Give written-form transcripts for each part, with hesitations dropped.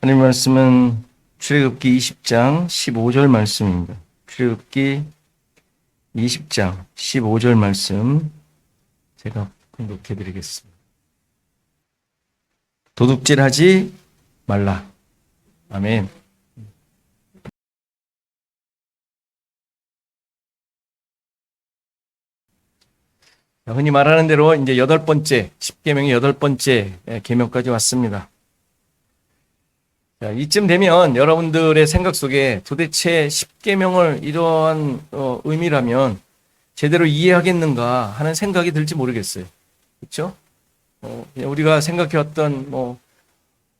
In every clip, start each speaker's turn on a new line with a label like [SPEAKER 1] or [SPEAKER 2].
[SPEAKER 1] 하나님 말씀은 출애굽기 20장 15절 말씀입니다. 출애굽기 20장 15절 말씀 제가 공독해 드리겠습니다. 도둑질하지 말라. 아멘. 흔히 말하는 대로 이제 8번째, 10계명의 8번째 계명까지 왔습니다. 자, 이쯤 되면 여러분들의 생각 속에 도대체 10계명을 이러한 의미라면 제대로 이해하겠는가 하는 생각이 들지 모르겠어요. 그렇죠? 우리가 생각해왔던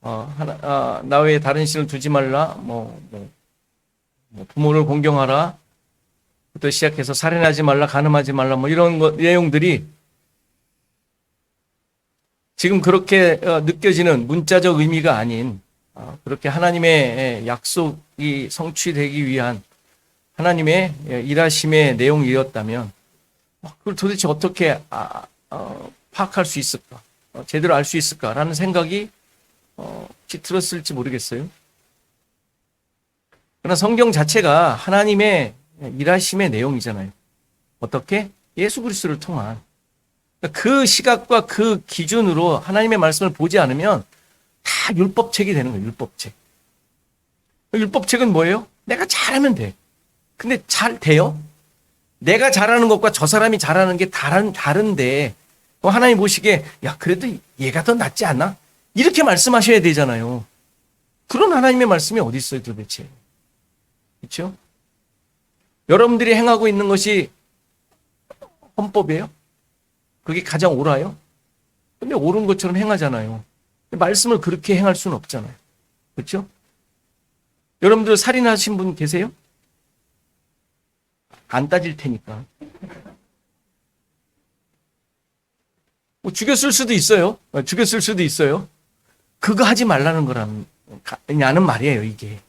[SPEAKER 1] 나 외에 다른 신을 두지 말라, 부모를 공경하라, 부터 시작해서 살인하지 말라, 간음하지 말라, 이런 내용들이 지금 그렇게 느껴지는 문자적 의미가 아닌 그렇게 하나님의 약속이 성취되기 위한 하나님의 일하심의 내용이었다면 그걸 도대체 어떻게 파악할 수 있을까? 제대로 알 수 있을까라는 생각이 혹시 들었을지 모르겠어요. 그러나 성경 자체가 하나님의 일하심의 내용이잖아요. 어떻게? 예수 그리스도를 통한. 그 시각과 그 기준으로 하나님의 말씀을 보지 않으면 다 율법책이 되는 거예요. 율법책. 율법책은 뭐예요? 내가 잘하면 돼. 근데 잘 돼요? 내가 잘하는 것과 저 사람이 잘하는 게 다른데 하나님 보시기에 야 그래도 얘가 더 낫지 않나? 이렇게 말씀하셔야 되잖아요. 그런 하나님의 말씀이 어디 있어요 도대체? 그렇죠? 여러분들이 행하고 있는 것이 헌법이에요? 그게 가장 옳아요? 근데 옳은 것처럼 행하잖아요. 말씀을 그렇게 행할 수는 없잖아요. 그렇죠? 여러분들 살인하신 분 계세요? 안 따질 테니까. 죽였을 수도 있어요. 죽였을 수도 있어요. 그거 하지 말라는 거라는 말이에요, 이게.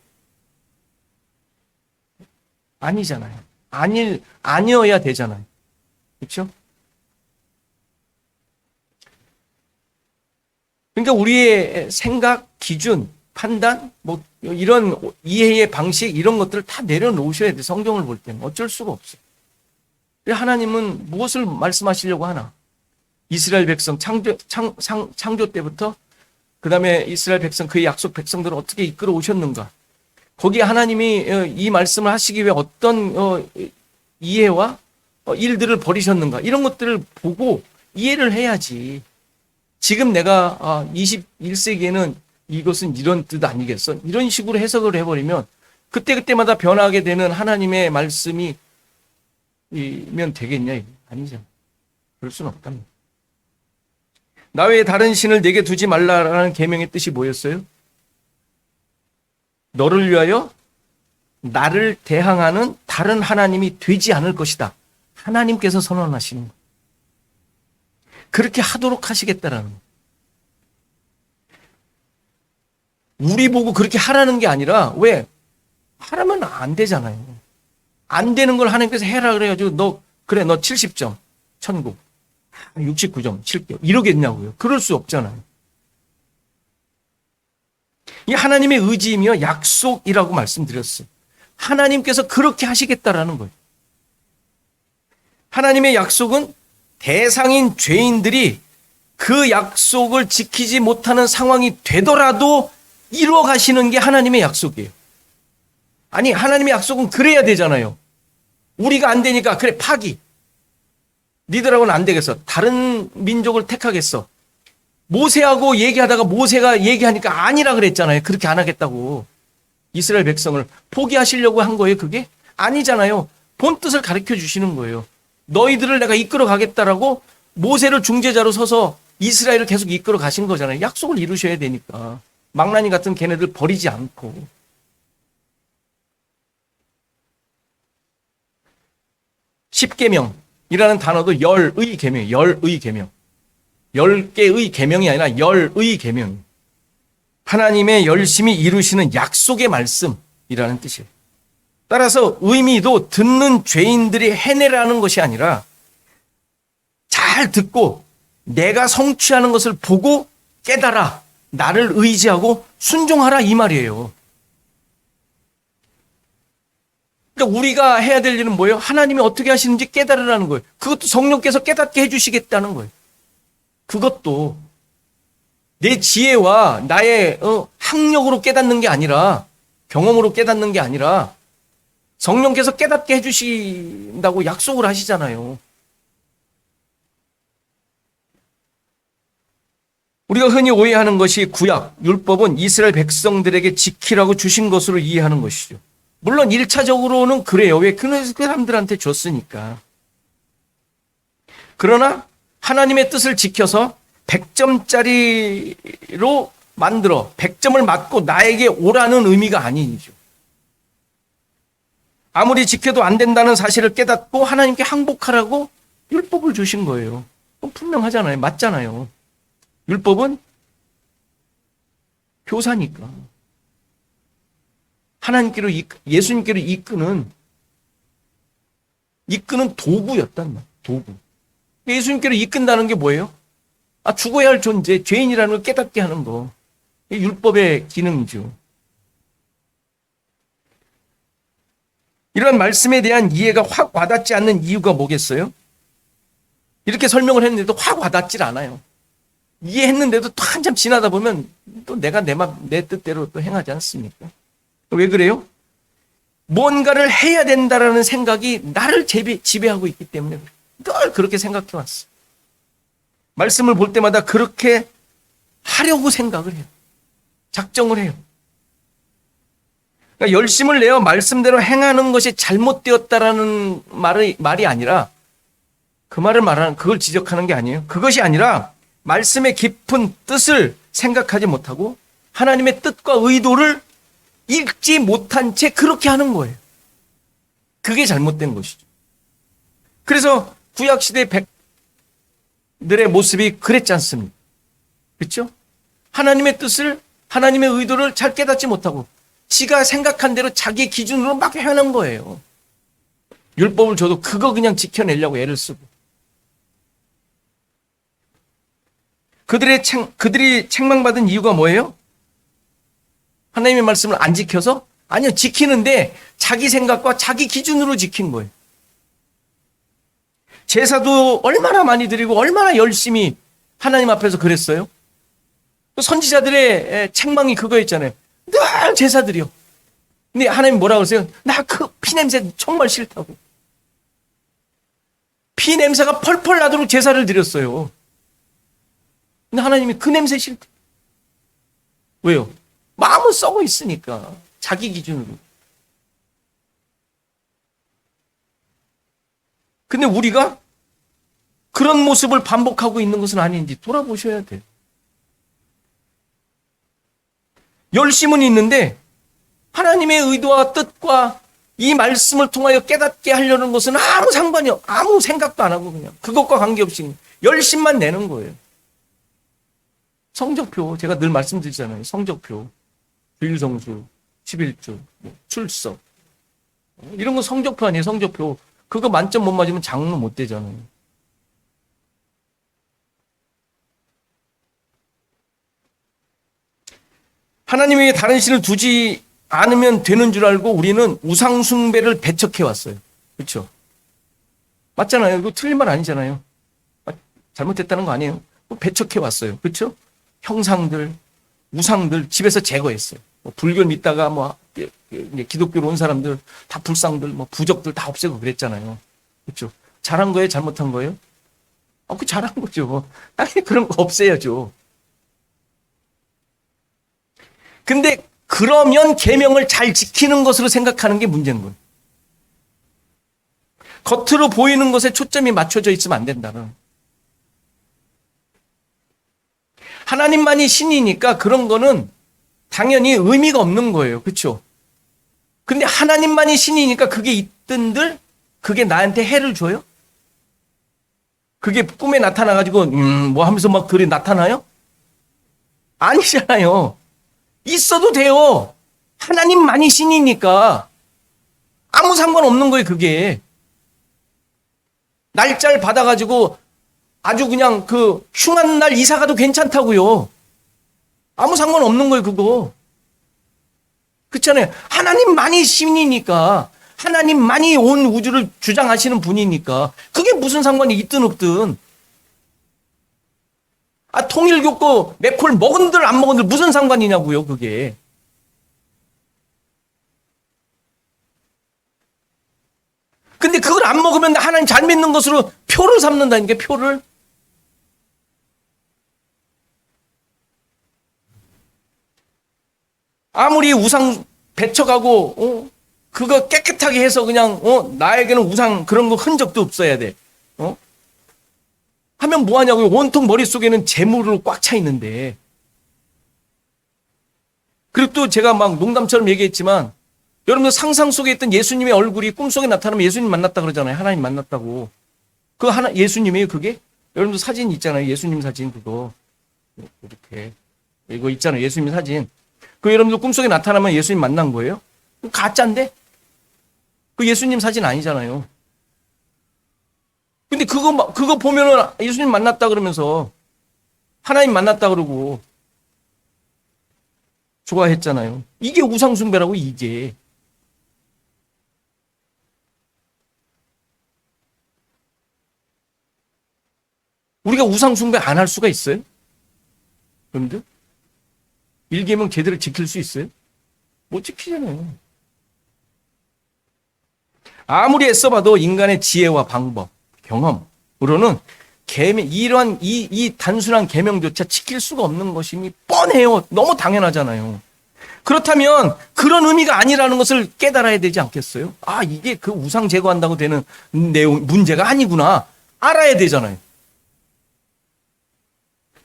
[SPEAKER 1] 아니잖아요. 아니어야 되잖아요. 그렇죠? 그러니까 우리의 생각, 기준, 판단, 이런 이해의 방식, 이런 것들을 다 내려놓으셔야 돼요. 성경을 볼 때는. 어쩔 수가 없어요. 하나님은 무엇을 말씀하시려고 하나? 이스라엘 백성, 창조 때부터, 그 다음에 이스라엘 백성, 그의 약속 백성들을 어떻게 이끌어 오셨는가? 거기에 하나님이 이 말씀을 하시기 위해 어떤 이해와 일들을 벌이셨는가? 이런 것들을 보고 이해를 해야지. 지금 내가 21세기에는 이것은 이런 뜻 아니겠어? 이런 식으로 해석을 해버리면 그때그때마다 변하게 되는 하나님의 말씀이 면 되겠냐? 아니잖아. 그럴 수는 없답니다. 나 외에 다른 신을 내게 두지 말라라는 계명의 뜻이 뭐였어요? 너를 위하여 나를 대항하는 다른 하나님이 되지 않을 것이다. 하나님께서 선언하시는 거예요. 그렇게 하도록 하시겠다라는 거예요. 우리 보고 그렇게 하라는 게 아니라 왜? 하라면 안 되잖아요. 안 되는 걸 하나님께서 해라 그래가지고 너 70점 천국 69점 7개 이러겠냐고요. 그럴 수 없잖아요. 이 하나님의 의지이며 약속이라고 말씀드렸어요. 하나님께서 그렇게 하시겠다라는 거예요. 하나님의 약속은 대상인 죄인들이 그 약속을 지키지 못하는 상황이 되더라도 이루어 가시는 게 하나님의 약속이에요. 아니, 하나님의 약속은 그래야 되잖아요. 우리가 안 되니까 그래 파기. 니들하고는 안 되겠어. 다른 민족을 택하겠어. 모세하고 얘기하다가 모세가 얘기하니까 아니라 그랬잖아요. 그렇게 안 하겠다고. 이스라엘 백성을 포기하시려고 한 거예요, 그게? 아니잖아요. 본 뜻을 가르쳐 주시는 거예요. 너희들을 내가 이끌어 가겠다라고 모세를 중재자로 서서 이스라엘을 계속 이끌어 가신 거잖아요. 약속을 이루셔야 되니까. 망나니 같은 걔네들 버리지 않고. 십계명이라는 단어도 열의 계명이에요. 열의 계명. 10개의 계명이 아니라 열의 계명. 하나님의 열심히 이루시는 약속의 말씀이라는 뜻이에요. 따라서 의미도 듣는 죄인들이 해내라는 것이 아니라 잘 듣고 내가 성취하는 것을 보고 깨달아 나를 의지하고 순종하라 이 말이에요. 그러니까 우리가 해야 될 일은 뭐예요? 하나님이 어떻게 하시는지 깨달으라는 거예요. 그것도 성령께서 깨닫게 해주시겠다는 거예요. 그것도 내 지혜와 나의 학력으로 깨닫는 게 아니라, 경험으로 깨닫는 게 아니라 성령께서 깨닫게 해주신다고 약속을 하시잖아요. 우리가 흔히 오해하는 것이 구약, 율법은 이스라엘 백성들에게 지키라고 주신 것으로 이해하는 것이죠. 물론 1차적으로는 그래요. 왜? 그 사람들한테 줬으니까. 그러나 하나님의 뜻을 지켜서 100점짜리로 만들어 100점을 맞고 나에게 오라는 의미가 아니죠. 아무리 지켜도 안 된다는 사실을 깨닫고 하나님께 항복하라고 율법을 주신 거예요. 분명하잖아요. 맞잖아요. 율법은 교사니까. 하나님께로 예수님께로 이끄는 도구였단 말이에요. 도구. 예수님께로 이끈다는 게 뭐예요? 죽어야 할 존재, 죄인이라는 걸 깨닫게 하는 거. 율법의 기능이죠. 이런 말씀에 대한 이해가 확 와닿지 않는 이유가 뭐겠어요? 이렇게 설명을 했는데도 확 와닿질 않아요. 이해했는데도 또 한참 지나다 보면 또 내가 내 뜻대로 또 행하지 않습니까? 왜 그래요? 뭔가를 해야 된다라는 생각이 나를 지배하고 있기 때문에 늘 그렇게 생각해 왔어. 말씀을 볼 때마다 그렇게 하려고 생각을 해요. 작정을 해요. 그러니까 열심을 내어 말씀대로 행하는 것이 잘못되었다라는 말이 아니라 그걸 지적하는 게 아니에요. 그것이 아니라 말씀의 깊은 뜻을 생각하지 못하고 하나님의 뜻과 의도를 읽지 못한 채 그렇게 하는 거예요. 그게 잘못된 것이죠. 그래서 구약시대 백들의 모습이 그랬지 않습니까? 그렇죠? 하나님의 뜻을, 하나님의 의도를 잘 깨닫지 못하고 지가 생각한 대로 자기 기준으로 막 해놓은 거예요. 율법을 줘도 그거 그냥 지켜내려고 애를 쓰고. 그들이 책망받은 이유가 뭐예요? 하나님의 말씀을 안 지켜서? 아니요, 지키는데 자기 생각과 자기 기준으로 지킨 거예요. 제사도 얼마나 많이 드리고 얼마나 열심히 하나님 앞에서 그랬어요. 선지자들의 책망이 그거였잖아요. 늘 제사 드려. 근데 하나님 뭐라고 그러세요? 나 그 피냄새 정말 싫다고. 피냄새가 펄펄 나도록 제사를 드렸어요. 근데 하나님이 그 냄새 싫대. 왜요? 마음은 썩어 있으니까. 자기 기준으로. 근데 우리가 그런 모습을 반복하고 있는 것은 아닌지 돌아보셔야 돼요. 열심은 있는데 하나님의 의도와 뜻과 이 말씀을 통하여 깨닫게 하려는 것은 아무 상관이 없고 아무 생각도 안 하고 그냥 그것과 관계없이 열심만 내는 거예요. 성적표 제가 늘 말씀드리잖아요. 성적표, 주일성수, 11주, 출석 이런 거 성적표 아니에요. 성적표. 그거 만점 못 맞으면 장로 못 되잖아요. 하나님에게 다른 신을 두지 않으면 되는 줄 알고 우리는 우상숭배를 배척해 왔어요. 그렇죠? 맞잖아요. 이거 틀린 말 아니잖아요. 잘못됐다는 거 아니에요. 배척해 왔어요. 그렇죠? 형상들, 우상들 집에서 제거했어요. 불교 믿다가 기독교로 온 사람들 다 불상들, 부적들 다 없애고 그랬잖아요. 그렇죠? 잘한 거예요? 잘못한 거예요? 그 잘한 거죠. 당연히 그런 거 없애야죠. 근데 그러면 계명을 잘 지키는 것으로 생각하는 게 문제인 거예요. 겉으로 보이는 것에 초점이 맞춰져 있으면 안 된다는. 하나님만이 신이니까 그런 거는 당연히 의미가 없는 거예요. 그렇죠? 근데 하나님만이 신이니까 그게 있던들 그게 나한테 해를 줘요? 그게 꿈에 나타나가지고 하면서 막 그리 나타나요? 아니잖아요. 있어도 돼요. 하나님만이 신이니까 아무 상관없는 거예요. 그게 날짜를 받아가지고 아주 그냥 흉한 날 이사 가도 괜찮다고요. 아무 상관없는 거예요. 그거 그렇잖아요. 하나님만이 신이니까, 하나님만이 온 우주를 주장하시는 분이니까 그게 무슨 상관이 있든 없든. 통일교거 맥콜 먹은들 안 먹은들 무슨 상관이냐고요, 그게. 근데 그걸 안 먹으면 하나님 잘 믿는 것으로 표를 삼는다니까, 표를. 아무리 우상 배척하고, 그거 깨끗하게 해서 그냥, 나에게는 우상 그런 거 흔적도 없어야 돼. 하면 뭐하냐고요. 온통 머릿속에는 재물로 꽉 차 있는데. 그리고 또 제가 막 농담처럼 얘기했지만, 여러분들 상상 속에 있던 예수님의 얼굴이 꿈속에 나타나면 예수님 만났다 그러잖아요. 하나님 만났다고. 예수님이에요, 그게? 여러분들 사진 있잖아요. 예수님 사진 그거. 이렇게. 이거 있잖아요. 예수님 사진. 여러분들 꿈속에 나타나면 예수님 만난 거예요? 가짜인데? 예수님 사진 아니잖아요. 근데 그거 보면은 예수님 만났다 그러면서 하나님 만났다 그러고 좋아했잖아요. 이게 우상숭배라고, 이게. 우리가 우상숭배 안 할 수가 있어요? 여러분들? 일계명 제대로 지킬 수 있어요? 못 지키잖아요. 아무리 애써봐도 인간의 지혜와 방법, 경험으로는 이러한 이 단순한 계명조차 지킬 수가 없는 것임이 뻔해요. 너무 당연하잖아요. 그렇다면 그런 의미가 아니라는 것을 깨달아야 되지 않겠어요? 이게 그 우상 제거한다고 되는 내용, 문제가 아니구나. 알아야 되잖아요.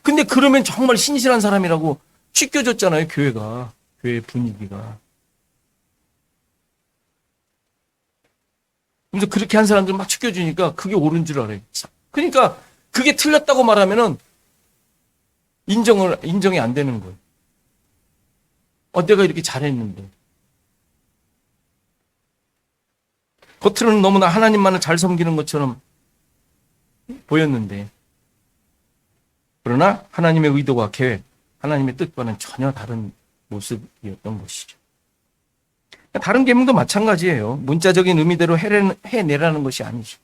[SPEAKER 1] 근데 그러면 정말 신실한 사람이라고 찢겨졌잖아요, 교회가. 교회 분위기가. 그래서 그렇게 한 사람들 막 찢겨주니까 그게 옳은 줄 알아요. 그러니까 그게 틀렸다고 말하면은 인정이 안 되는 거예요. 내가 이렇게 잘했는데. 겉으로는 너무나 하나님만을 잘 섬기는 것처럼 보였는데, 그러나 하나님의 의도와 계획, 하나님의 뜻과는 전혀 다른 모습이었던 것이죠. 다른 계명도 마찬가지예요. 문자적인 의미대로 해내라는 것이 아니죠.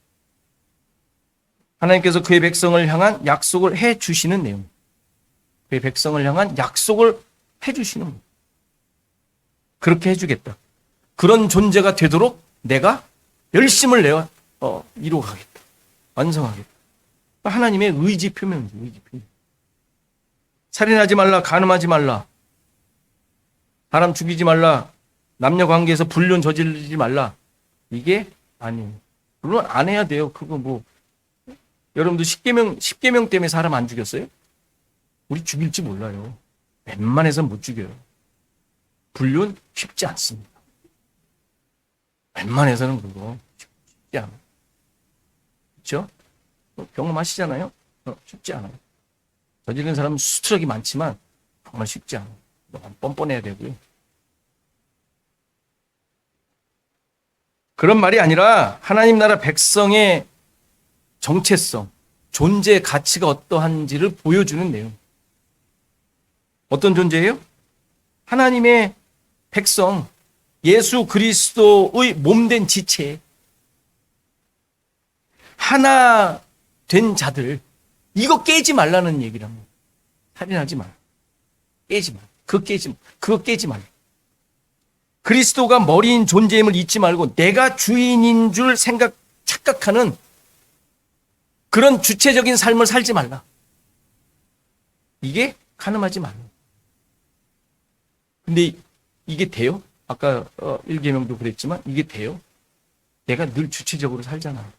[SPEAKER 1] 하나님께서 그의 백성을 향한 약속을 해주시는 내용. 그의 백성을 향한 약속을 해주시는 거예요. 그렇게 해주겠다. 그런 존재가 되도록 내가 열심을 내어 이루어가겠다. 완성하겠다. 하나님의 의지 표명이죠. 의지 표명. 살인하지 말라, 간음하지 말라, 사람 죽이지 말라, 남녀 관계에서 불륜 저지르지 말라. 이게 아니에요. 물론 안 해야 돼요. 그거 여러분들 10계명 때문에 사람 안 죽였어요? 우리 죽일지 몰라요. 웬만해서는 못 죽여요. 불륜 쉽지 않습니다. 웬만해서는 그거 쉽지 않아요. 그렇죠? 경험하시잖아요? 쉽지 않아요. 저지른 사람은 수트럭이 많지만 정말 쉽지 않아요. 너무 뻔뻔해야 되고요. 그런 말이 아니라 하나님 나라 백성의 정체성, 존재 가치가 어떠한지를 보여주는 내용. 어떤 존재예요? 하나님의 백성, 예수 그리스도의 몸된 지체, 하나 된 자들, 이거 깨지 말라는 얘기랍니다. 살인하지 말라. 깨지 말라. 그거 깨지 말라. 그리스도가 머리인 존재임을 잊지 말고 내가 주인인 줄 착각하는 그런 주체적인 삶을 살지 말라. 이게 간음하지 말라. 근데 이게 돼요? 아까 1계명도 그랬지만 이게 돼요? 내가 늘 주체적으로 살잖아.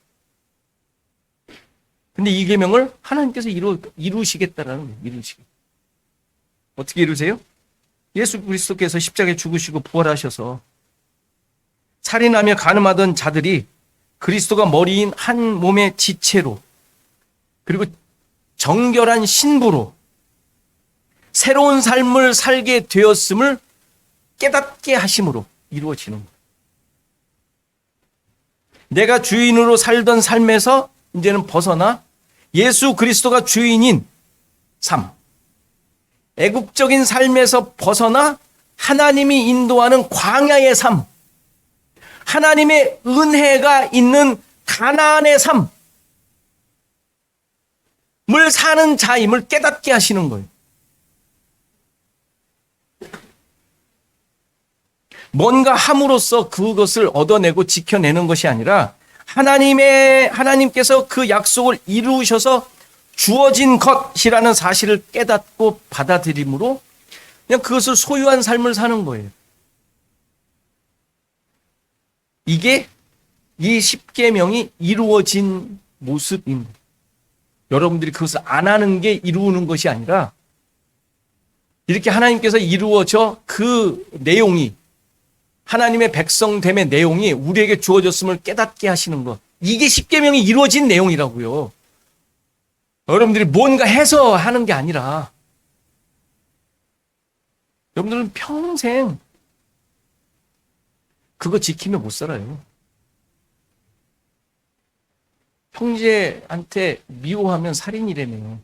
[SPEAKER 1] 근데 2계명을 하나님께서 이루시겠다라는 거예요. 이루시겠다. 어떻게 이루세요? 예수 그리스도께서 십자가에 죽으시고 부활하셔서 살인하며 간음하던 자들이 그리스도가 머리인 한 몸의 지체로, 그리고 정결한 신부로 새로운 삶을 살게 되었음을 깨닫게 하심으로 이루어지는 거예요. 내가 주인으로 살던 삶에서 이제는 벗어나 예수 그리스도가 주인인 삶, 애국적인 삶에서 벗어나 하나님이 인도하는 광야의 삶, 하나님의 은혜가 있는 가나안의 삶을 사는 자임을 깨닫게 하시는 거예요. 뭔가 함으로써 그것을 얻어내고 지켜내는 것이 아니라 하나님께서 그 약속을 이루셔서 주어진 것이라는 사실을 깨닫고 받아들임으로 그냥 그것을 소유한 삶을 사는 거예요. 이게 이 십계명이 이루어진 모습입니다. 여러분들이 그것을 안 하는 게 이루는 것이 아니라 이렇게 하나님께서 이루어져 그 내용이 하나님의 백성됨의 내용이 우리에게 주어졌음을 깨닫게 하시는 것. 이게 십계명이 이루어진 내용이라고요. 여러분들이 뭔가 해서 하는 게 아니라 여러분들은 평생 그거 지키며 못 살아요. 형제한테 미워하면 살인이라며.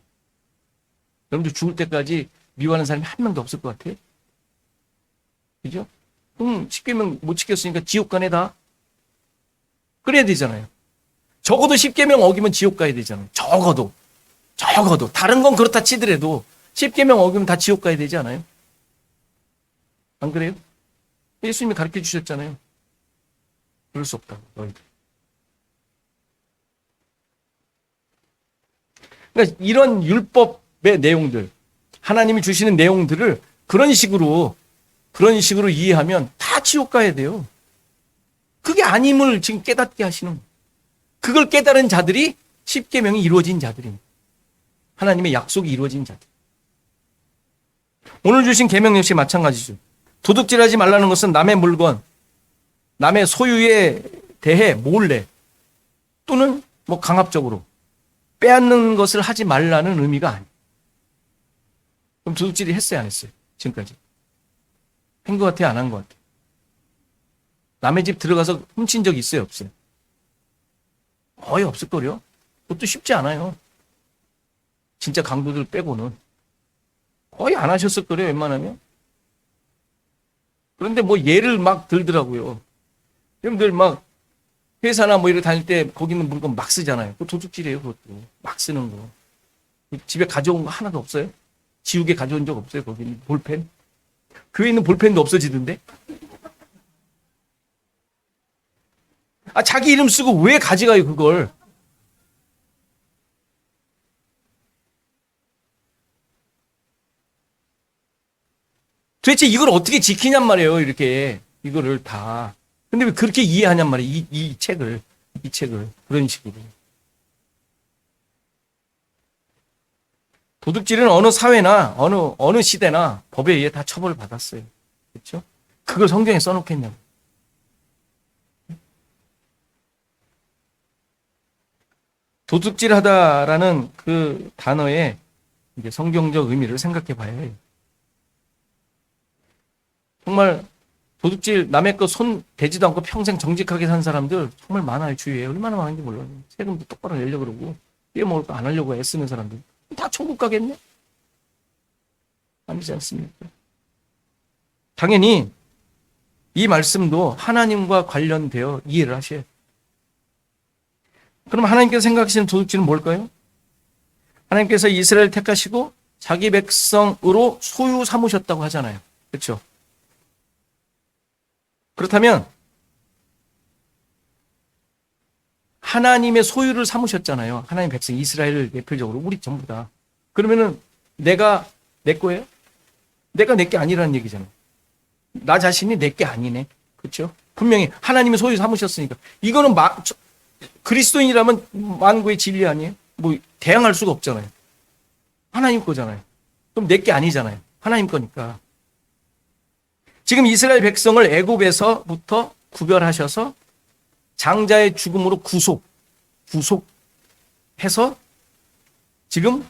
[SPEAKER 1] 여러분들 죽을 때까지 미워하는 사람이 한 명도 없을 것 같아요. 그죠? 그럼 십계명 못 지켰으니까 지옥 가네 다. 그래야 되잖아요. 적어도 십계명 어기면 지옥 가야 되잖아요. 적어도. 다른 건 그렇다 치더라도 십계명 어기면 다 지옥 가야 되지 않아요? 안 그래요? 예수님이 가르쳐 주셨잖아요. 그럴 수 없다고, 너희들. 그러니까 이런 율법의 내용들, 하나님이 주시는 내용들을 그런 식으로 이해하면 다 지옥 가야 돼요. 그게 아님을 지금 깨닫게 하시는 거예요. 그걸 깨달은 자들이 십계명이 이루어진 자들입니다. 하나님의 약속이 이루어진 자들. 오늘 주신 계명 역시 마찬가지죠. 도둑질하지 말라는 것은 남의 물건, 남의 소유에 대해 몰래 또는 뭐 강압적으로 빼앗는 것을 하지 말라는 의미가 아니에요. 그럼 도둑질이 했어요, 안 했어요? 지금까지. 한 것 같아요, 안 한 것 같아요? 남의 집 들어가서 훔친 적 있어요, 없어요? 거의 없을걸요? 그것도 쉽지 않아요. 진짜 강도들 빼고는. 거의 안 하셨을 거래요, 웬만하면. 그런데 뭐 예를 막 들더라고요. 여러분들 막 회사나 뭐 이렇게 다닐 때 거기 있는 물건 막 쓰잖아요. 그거 도둑질이에요, 그것도. 막 쓰는 거. 집에 가져온 거 하나도 없어요? 지우개 가져온 적 없어요, 거기 있는 볼펜? 교회 있는 볼펜도 없어지던데? 자기 이름 쓰고 왜 가져가요, 그걸? 도대체 이걸 어떻게 지키냔 말이에요, 이렇게. 이거를 다. 근데 왜 그렇게 이해하냔 말이에요, 이 책을. 그런 식으로. 도둑질은 어느 사회나, 어느 시대나 법에 의해 다 처벌을 받았어요. 그렇죠? 그걸 성경에 써놓겠냐고. 도둑질하다라는 그 단어의 이제 성경적 의미를 생각해 봐야 해요. 정말 도둑질 남의 거 손 대지도 않고 평생 정직하게 산 사람들 정말 많아요, 주위에. 얼마나 많은지 몰라요. 세금도 똑바로 내려고 그러고 빼먹을 거 안 하려고 애쓰는 사람들 다 천국 가겠네? 아니지 않습니까? 당연히 이 말씀도 하나님과 관련되어 이해를 하셔야 돼요. 그럼 하나님께서 생각하시는 도둑질은 뭘까요? 하나님께서 이스라엘을 택하시고 자기 백성으로 소유 삼으셨다고 하잖아요. 그렇죠? 그렇다면 하나님의 소유를 삼으셨잖아요. 하나님 백성 이스라엘을 대표적으로 우리 전부 다. 그러면은 내가 내 거예요? 내가 내 게 아니라는 얘기잖아요. 나 자신이 내 게 아니네. 그렇죠? 분명히 하나님의 소유 삼으셨으니까. 이거는 그리스도인이라면 만구의 진리 아니에요? 뭐 대항할 수가 없잖아요. 하나님 거잖아요. 그럼 내 게 아니잖아요. 하나님 거니까. 지금 이스라엘 백성을 애굽에서부터 구별하셔서 장자의 죽음으로 구속해서 지금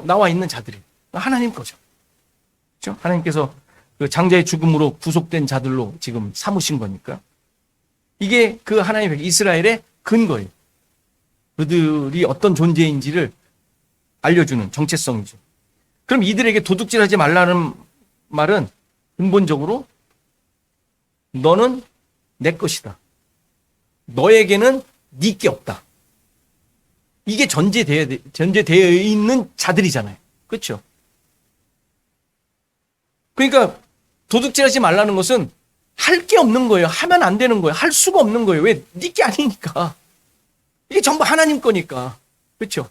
[SPEAKER 1] 나와 있는 자들이 하나님 거죠. 그렇죠? 하나님께서 그 장자의 죽음으로 구속된 자들로 지금 삼으신 거니까 이게 그 하나님의 이스라엘의 근거예요. 그들이 어떤 존재인지를 알려주는 정체성이죠. 그럼 이들에게 도둑질하지 말라는 말은 근본적으로 너는 내 것이다. 너에게는 네 게 없다. 이게 전제되어 있는 자들이잖아요. 그렇죠? 그러니까 도둑질하지 말라는 것은 할 게 없는 거예요. 하면 안 되는 거예요. 할 수가 없는 거예요. 왜? 네 게 아니니까. 이게 전부 하나님 거니까. 그렇죠?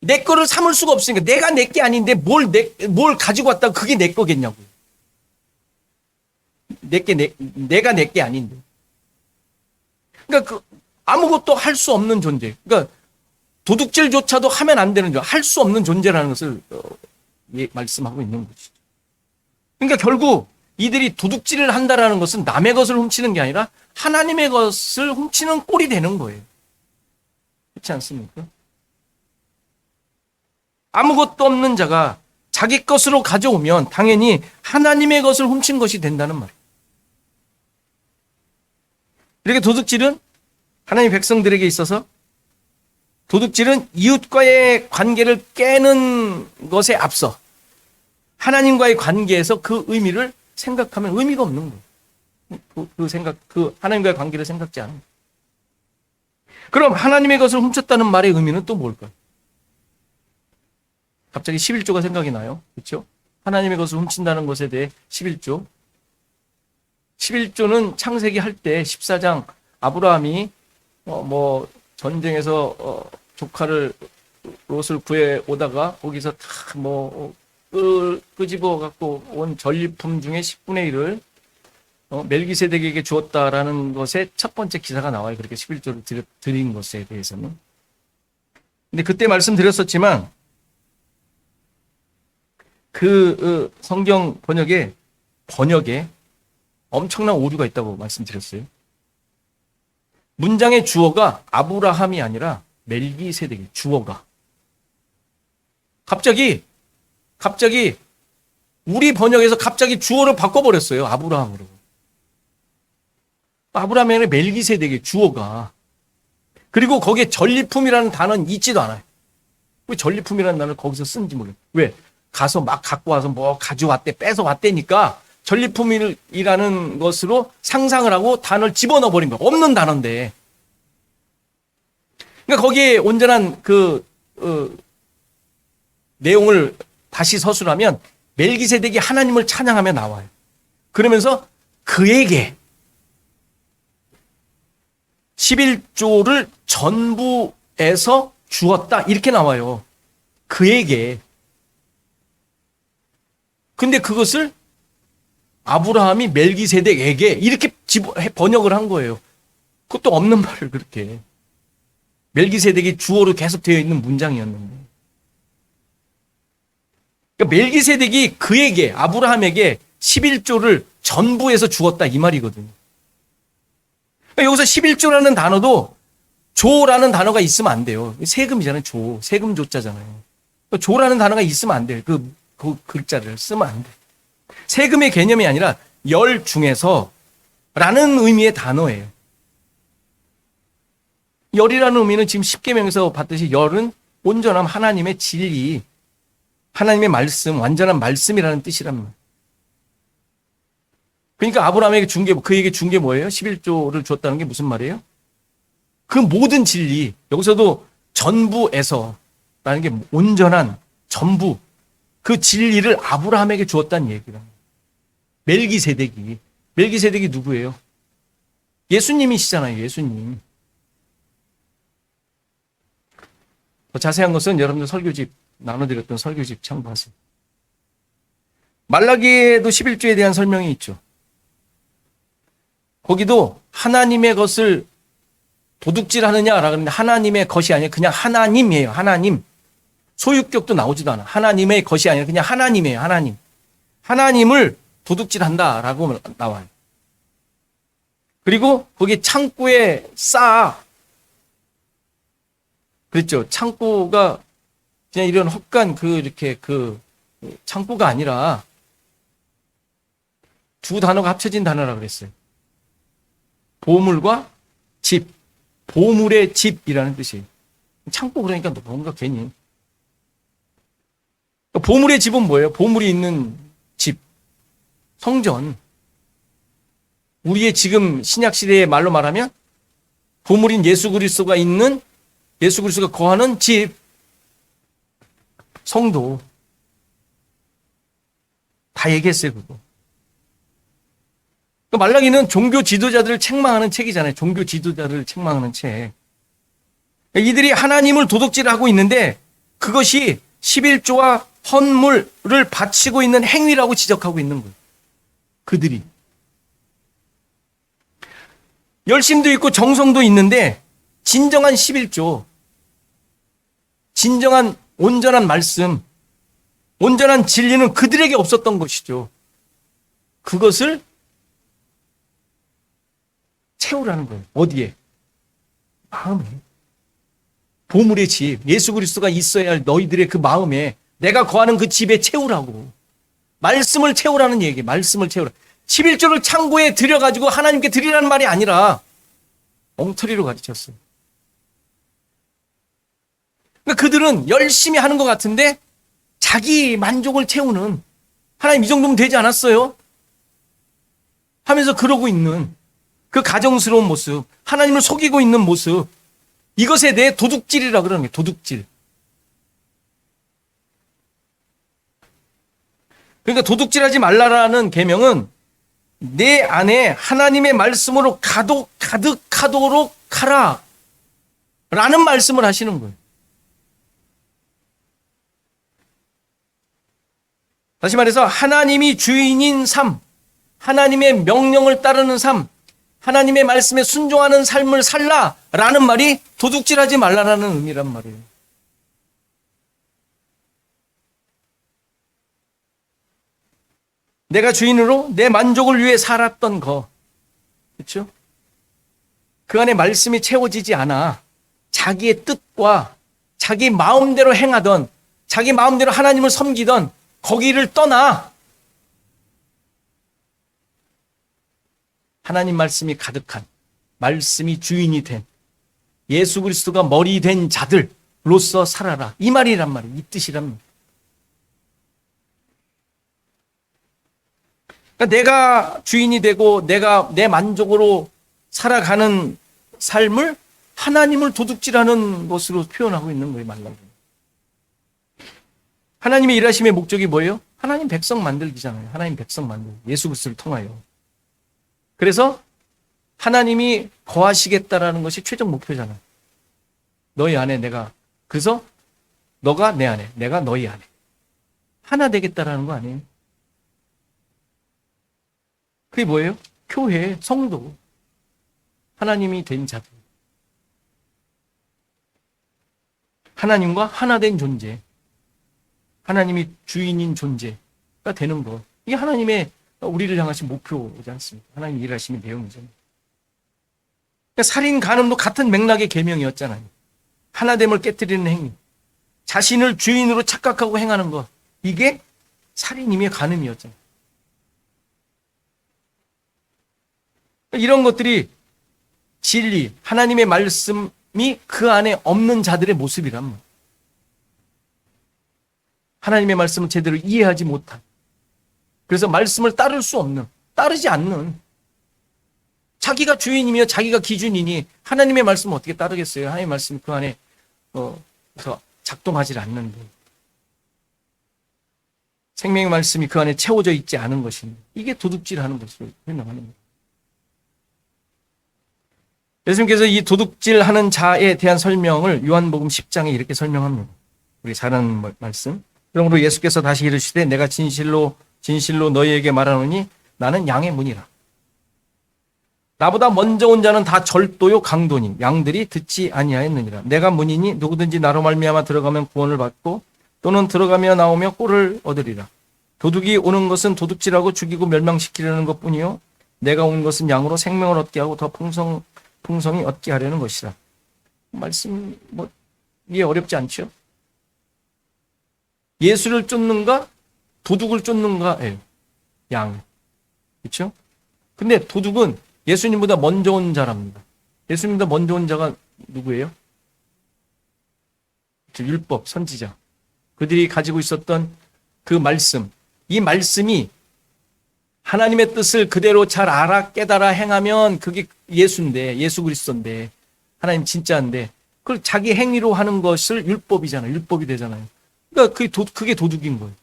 [SPEAKER 1] 내 거를 삼을 수가 없으니까 내가 내 게 아닌데 뭘 가지고 왔다고 그게 내 거겠냐고. 내가 내 게 아닌데. 그러니까 아무것도 할 수 없는 존재. 그러니까 도둑질조차도 하면 안 되는 존재. 할 수 없는 존재라는 것을 말씀하고 있는 것이죠. 그러니까 결국 이들이 도둑질을 한다라는 것은 남의 것을 훔치는 게 아니라 하나님의 것을 훔치는 꼴이 되는 거예요. 그렇지 않습니까? 아무것도 없는 자가 자기 것으로 가져오면 당연히 하나님의 것을 훔친 것이 된다는 말이에요. 이렇게 도둑질은 하나님의 백성들에게 있어서 도둑질은 이웃과의 관계를 깨는 것에 앞서 하나님과의 관계에서 그 의미를 생각하면 의미가 없는 거예요. 하나님과의 관계를 생각지 않은 거예요. 그럼 하나님의 것을 훔쳤다는 말의 의미는 또 뭘까요? 갑자기 11조가 생각이 나요. 그렇죠? 하나님의 것을 훔친다는 것에 대해 11조. 11조는 창세기 할 때 14장 아브라함이 전쟁에서 조카를 롯을 구해 오다가 거기서 다 끄집어 갖고 온 전리품 중에 10분의 1을 멜기세덱에게 주었다라는 것에 첫 번째 기사가 나와요. 그렇게 11조를 드린 것에 대해서는. 근데 그때 말씀드렸었지만 그 성경 번역에 엄청난 오류가 있다고 말씀드렸어요. 문장의 주어가 아브라함이 아니라 멜기세덱이 주어가. 갑자기 우리 번역에서 갑자기 주어를 바꿔버렸어요. 아브라함으로. 아브라함이 아니라 멜기세덱이 주어가. 그리고 거기에 전리품이라는 단어는 있지도 않아요. 왜 전리품이라는 단어를 거기서 쓰는지 모르겠어요. 왜? 가서 막 갖고 와서 가져왔대, 뺏어왔대니까 전리품이라는 것으로 상상을 하고 단어를 집어넣어 버린 거예요. 없는 단어인데. 그러니까 거기에 온전한 내용을 다시 서술하면 멜기세덱이 하나님을 찬양하며 나와요. 그러면서 그에게 11조를 전부에서 주었다 이렇게 나와요. 그에게. 근데 그것을 아브라함이 멜기세덱에게 이렇게 번역을 한 거예요. 그것도 없는 말을 그렇게. 멜기세덱이 주어로 계속 되어 있는 문장이었는데. 그러니까 멜기세덱이 그에게 아브라함에게 11조를 전부에서 주었다 이 말이거든요. 그러니까 여기서 11조라는 단어도 조라는 단어가 있으면 안 돼요. 세금이잖아요. 세금 조자잖아요. 조라는 단어가 있으면 안 돼요. 그 글자를 쓰면 안 돼요. 세금의 개념이 아니라 열 중에서 라는 의미의 단어예요. 열이라는 의미는 지금 십계명에서 봤듯이 열은 온전함, 하나님의 진리, 하나님의 말씀, 완전한 말씀이라는 뜻이란 말이에요. 그러니까 아브라함에게 그에게 준 게 뭐예요? 11조를 줬다는 게 무슨 말이에요? 그 모든 진리, 여기서도 전부에서라는 게 온전한 전부, 그 진리를 아브라함에게 주었다는 얘기란 말이에요. 멜기세덱이 누구예요? 예수님이시잖아요. 예수님. 더 자세한 것은 여러분들 설교집 나눠드렸던 설교집 참고하세요. 말라기에도 11조에 대한 설명이 있죠. 거기도 하나님의 것을 도둑질하느냐라고 하는데 하나님의 것이 아니라 그냥 하나님이에요. 하나님. 소유격도 나오지도 않아. 하나님의 것이 아니라 그냥 하나님이에요. 하나님. 하나님을 도둑질한다라고 나와요. 그리고 거기 창고에 쌓아. 그랬죠. 창고가 그냥 이런 헛간 창고가 아니라 두 단어가 합쳐진 단어라 그랬어요. 보물과 집. 보물의 집이라는 뜻이에요. 창고 그러니까 뭔가 괜히. 보물의 집은 뭐예요? 보물이 있는 집, 성전. 우리의 지금 신약 시대의 말로 말하면 보물인 예수 그리스도가 있는, 예수 그리스도가 거하는 집, 성도. 다 얘기했어요, 그거. 말라기는 종교 지도자들을 책망하는 책이잖아요. 종교 지도자들을 책망하는 책. 이들이 하나님을 도둑질하고 있는데 그것이 11조와 헌물을 바치고 있는 행위라고 지적하고 있는 거예요. 그들이. 열심도 있고 정성도 있는데 진정한 11조, 진정한 온전한 말씀, 온전한 진리는 그들에게 없었던 것이죠. 그것을 채우라는 거예요. 어디에? 마음에. 보물의 집, 예수 그리스도가 있어야 할 너희들의 그 마음에, 내가 거하는 그 집에 채우라고. 말씀을 채우라는 얘기예요. 말씀을 채우라. 11조를 창고에 들여가지고 하나님께 드리라는 말이 아니라 엉터리로 가르쳤어요. 그러니까 그들은 열심히 하는 것 같은데 자기 만족을 채우는, 하나님 이 정도면 되지 않았어요? 하면서 그러고 있는 그 가정스러운 모습, 하나님을 속이고 있는 모습, 이것에 대해 도둑질이라고 그러는 거예요. 도둑질. 그러니까 도둑질하지 말라라는 계명은 내 안에 하나님의 말씀으로 가득하도록 하라 라는 말씀을 하시는 거예요. 다시 말해서 하나님이 주인인 삶, 하나님의 명령을 따르는 삶, 하나님의 말씀에 순종하는 삶을 살라라는 말이 도둑질하지 말라라는 의미란 말이에요. 내가 주인으로 내 만족을 위해 살았던 거, 그렇죠? 그 안에 말씀이 채워지지 않아 자기의 뜻과 자기 마음대로 행하던, 자기 마음대로 하나님을 섬기던 거기를 떠나 하나님 말씀이 가득한, 말씀이 주인이 된, 예수 그리스도가 머리 된 자들로서 살아라. 이 말이란 말이에요. 이 뜻이란 말이에요. 그러니까 내가 주인이 되고 내가 내 만족으로 살아가는 삶을 하나님을 도둑질하는 것으로 표현하고 있는 거예요. 말라기. 하나님의 일하심의 목적이 뭐예요? 하나님 백성 만들기잖아요. 하나님 백성 만들기. 예수 그리스도를 통하여. 그래서 하나님이 거하시겠다라는 것이 최종 목표잖아요. 너희 안에 내가, 그래서 너가 내 안에, 내가 너희 안에 하나 되겠다라는 거 아니에요? 그게 뭐예요? 교회, 성도, 하나님이 된 자들, 하나님과 하나 된 존재, 하나님이 주인인 존재가 되는 것. 이게 하나님의 우리를 향하신 목표지 않습니까? 하나님 일하시는 내용이죠. 그러니까 살인, 간음도 같은 맥락의 계명이었잖아요. 하나됨을 깨뜨리는 행위, 자신을 주인으로 착각하고 행하는 것, 이게 살인이며 간음이었잖아요. 이런 것들이 진리, 하나님의 말씀이 그 안에 없는 자들의 모습이란 말이에요. 하나님의 말씀을 제대로 이해하지 못한, 그래서 말씀을 따를 수 없는, 따르지 않는, 자기가 주인이며 자기가 기준이니 하나님의 말씀을 어떻게 따르겠어요? 하나님의 말씀이 그 안에 작동하지 않는데, 생명의 말씀이 그 안에 채워져 있지 않은 것입니다. 이게 도둑질하는 것으로 설명하는 거예요. 예수님께서 이 도둑질하는 자에 대한 설명을 요한복음 10장에 이렇게 설명합니다. 우리 잘 아는 말씀. 그러므로 예수께서 다시 이르시되 내가 진실로 너희에게 말하노니 나는 양의 문이라. 나보다 먼저 온 자는 다 절도요 강도니 양들이 듣지 아니하였느니라. 내가 문이니 누구든지 나로 말미암아 들어가면 구원을 받고 또는 들어가며 나오며 꼴을 얻으리라. 도둑이 오는 것은 도둑질하고 죽이고 멸망시키려는 것뿐이요 내가 온 것은 양으로 생명을 얻게 하고 더 풍성히 얻게 하려는 것이라. 말씀 이게 어렵지 않죠? 예수를 쫓는가 도둑을 쫓는가예요. 양. 그렇죠? 근데 도둑은 예수님보다 먼저 온 자랍니다. 예수님보다 먼저 온 자가 누구예요? 율법 선지자. 그들이 가지고 있었던 그 말씀, 이 말씀이 하나님의 뜻을 그대로 잘 알아 깨달아 행하면 그게 예수인데, 예수 그리스도인데, 하나님 진짜인데, 그걸 자기 행위로 하는 것을 율법이잖아요. 율법이 되잖아요. 그러니까 그게 도둑인 거예요.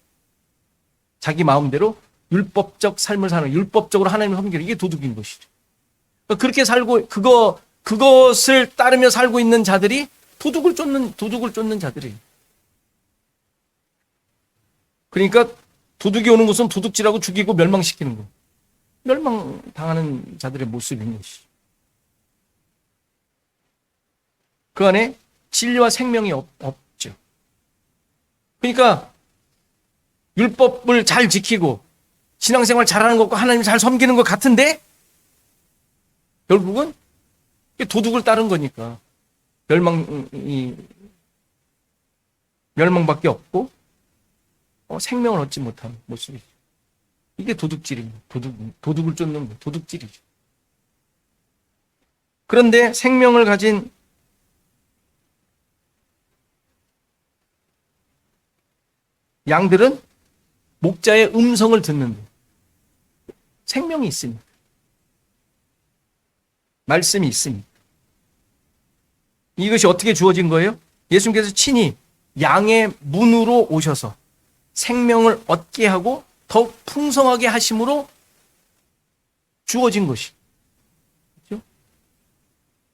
[SPEAKER 1] 자기 마음대로 율법적 삶을 사는, 율법적으로 하나님을 섬기는, 이게 도둑인 것이죠. 그러니까 그렇게 살고, 그것을 따르며 살고 있는 자들이 도둑을 쫓는 자들이에요. 그러니까 도둑이 오는 것은 도둑질하고 죽이고 멸망시키는 거예요. 멸망당하는 자들의 모습인 것이죠. 그 안에 진리와 생명이 없죠. 그러니까 율법을 잘 지키고 신앙생활 잘하는 것과 하나님 잘 섬기는 것 같은데 결국은 도둑을 따른 거니까 멸망밖에 없고 생명을 얻지 못하는 모습이죠. 이게 도둑질입니다. 도둑을 쫓는 거, 도둑질이죠. 그런데 생명을 가진 양들은 목자의 음성을 듣는데 생명이 있습니다. 말씀이 있습니다. 이것이 어떻게 주어진 거예요? 예수님께서 친히 양의 문으로 오셔서 생명을 얻게 하고 더 풍성하게 하심으로 주어진 것이. 그렇죠?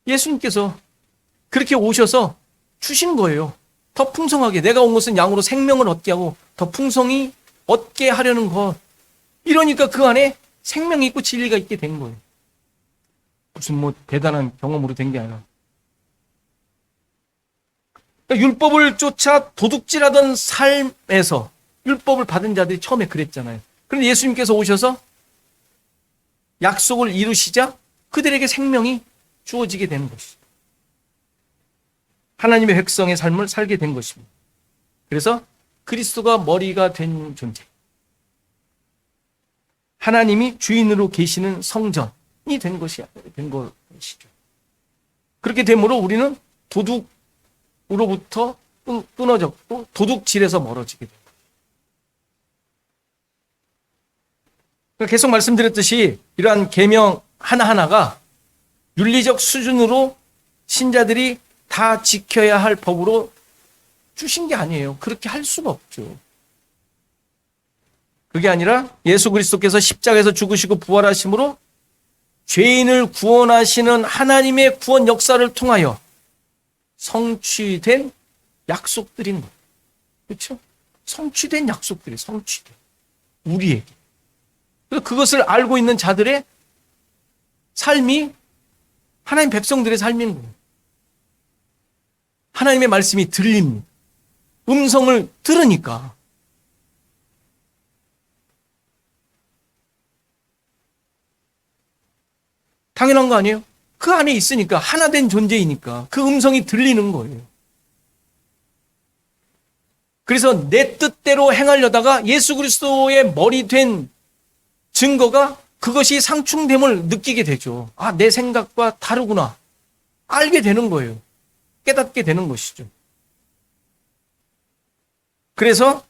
[SPEAKER 1] 예수님께서 그렇게 오셔서 주신 거예요. 더 풍성하게. 내가 온 것은 양으로 생명을 얻게 하고 더 풍성히 얻게 하려는 것. 이러니까 그 안에 생명이 있고 진리가 있게 된 거예요. 무슨 대단한 경험으로 된 게 아니라. 그러니까 율법을 쫓아 도둑질하던 삶에서 율법을 받은 자들이 처음에 그랬잖아요. 그런데 예수님께서 오셔서 약속을 이루시자 그들에게 생명이 주어지게 되는 것이죠. 하나님의 백성의 삶을 살게 된 것입니다. 그래서 그리스도가 머리가 된 존재. 하나님이 주인으로 계시는 성전이 된 것이죠. 그렇게 되므로 우리는 도둑으로부터 끊어졌고 도둑질에서 멀어지게 됩니다. 계속 말씀드렸듯이 이러한 계명 하나하나가 윤리적 수준으로 신자들이 다 지켜야 할 법으로 주신 게 아니에요. 그렇게 할 수가 없죠. 그게 아니라 예수 그리스도께서 십자가에서 죽으시고 부활하심으로 죄인을 구원하시는 하나님의 구원 역사를 통하여 성취된 약속들인 거예요. 그렇죠? 성취된 약속들이 성취된 우리에게. 그것을 알고 있는 자들의 삶이 하나님 백성들의 삶인 거예요. 하나님의 말씀이 들립니다. 음성을 들으니까. 당연한 거 아니에요? 그 안에 있으니까 하나 된 존재이니까 그 음성이 들리는 거예요. 그래서 내 뜻대로 행하려다가 예수 그리스도의 머리 된 증거가 그것이 상충됨을 느끼게 되죠. 아, 내 생각과 다르구나. 알게 되는 거예요. 깨닫게 되는 것이죠. 그래서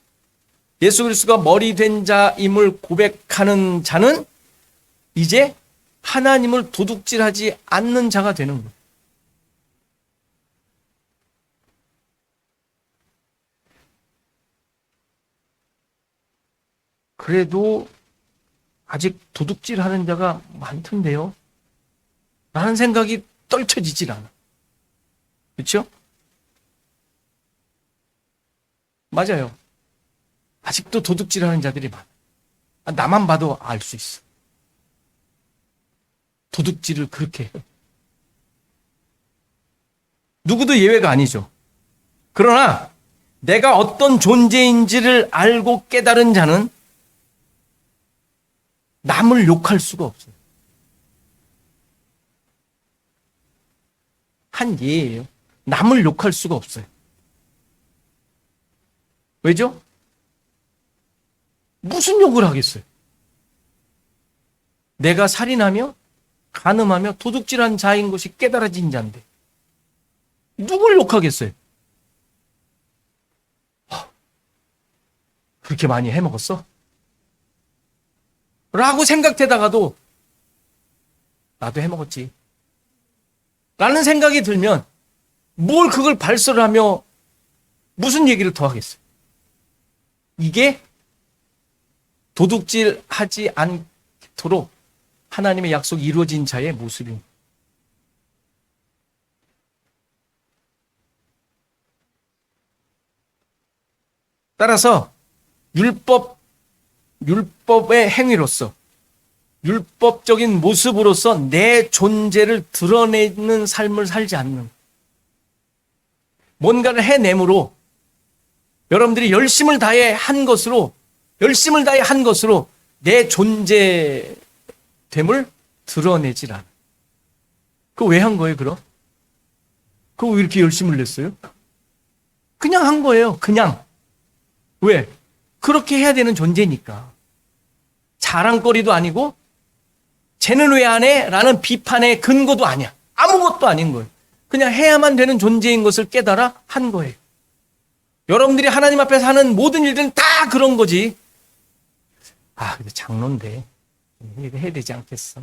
[SPEAKER 1] 예수 그리스도가 머리 된 자임을 고백하는 자는 이제 하나님을 도둑질하지 않는 자가 되는 거예요. 그래도 아직 도둑질하는 자가 많던데요? 라는 생각이 떨쳐지질 않아. 그렇죠? 맞아요. 아직도 도둑질하는 자들이 많아. 나만 봐도 알 수 있어. 도둑질을 그렇게 해요. 누구도 예외가 아니죠. 그러나 내가 어떤 존재인지를 알고 깨달은 자는 남을 욕할 수가 없어요. 한 예예요. 남을 욕할 수가 없어요. 왜죠? 무슨 욕을 하겠어요? 내가 살인하며 간음하며 도둑질한 자인 것이 깨달아진 자인데 누굴 욕하겠어요? 그렇게 많이 해먹었어? 라고 생각되다가도 나도 해먹었지. 라는 생각이 들면 뭘 그걸 발설을 하며 무슨 얘기를 더 하겠어요? 이게 도둑질하지 않도록 하나님의 약속이 이루어진 자의 모습입니다. 따라서 율법의 행위로서, 율법적인 모습으로서 내 존재를 드러내는 삶을 살지 않는, 뭔가를 해내므로 여러분들이 열심을 다해 한 것으로 내 존재됨을 드러내질 않아. 그거 왜 한 거예요, 그럼? 그거 왜 이렇게 열심을 냈어요? 그냥 한 거예요, 그냥. 왜? 그렇게 해야 되는 존재니까. 자랑거리도 아니고, 쟤는 왜 안 해? 라는 비판의 근거도 아니야. 아무것도 아닌 거예요. 그냥 해야만 되는 존재인 것을 깨달아 한 거예요. 여러분들이 하나님 앞에서 하는 모든 일들은 다 그런 거지. 근데 장로인데 이거 해야 되지 않겠어?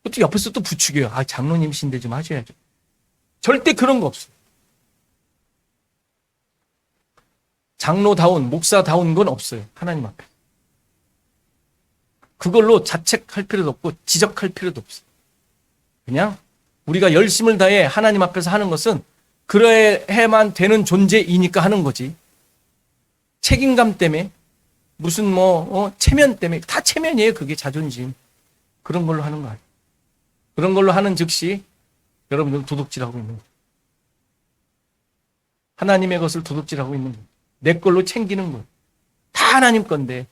[SPEAKER 1] 또 옆에서 또 부추겨요. 장로님이신데 좀 하셔야죠. 절대 그런 거 없어요. 장로다운, 목사다운 건 없어요. 하나님 앞에. 그걸로 자책할 필요도 없고 지적할 필요도 없어요. 그냥 우리가 열심을 다해 하나님 앞에서 하는 것은 그래야만 되는 존재이니까 하는 거지. 책임감 때문에 무슨 체면 때문에 다 체면이에요. 그게 자존심. 그런 걸로 하는 거 아니에요. 그런 걸로 하는 즉시 여러분들은 도둑질하고 있는 거예요. 하나님의 것을 도둑질하고 있는 거예요. 내 걸로 챙기는 거예요. 다 하나님 건데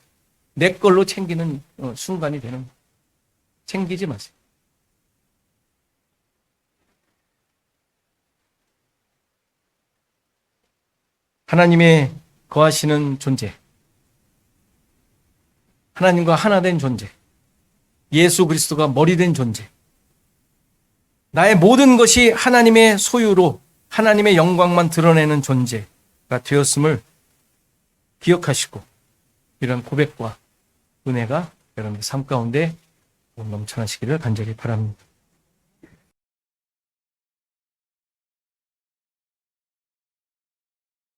[SPEAKER 1] 내 걸로 챙기는 순간이 되는 거예요. 챙기지 마세요. 하나님의 거하시는 존재, 하나님과 하나 된 존재, 예수 그리스도가 머리 된 존재, 나의 모든 것이 하나님의 소유로 하나님의 영광만 드러내는 존재가 되었음을 기억하시고 이런 고백과 은혜가 여러분의 삶 가운데 넘쳐나시기를 간절히 바랍니다.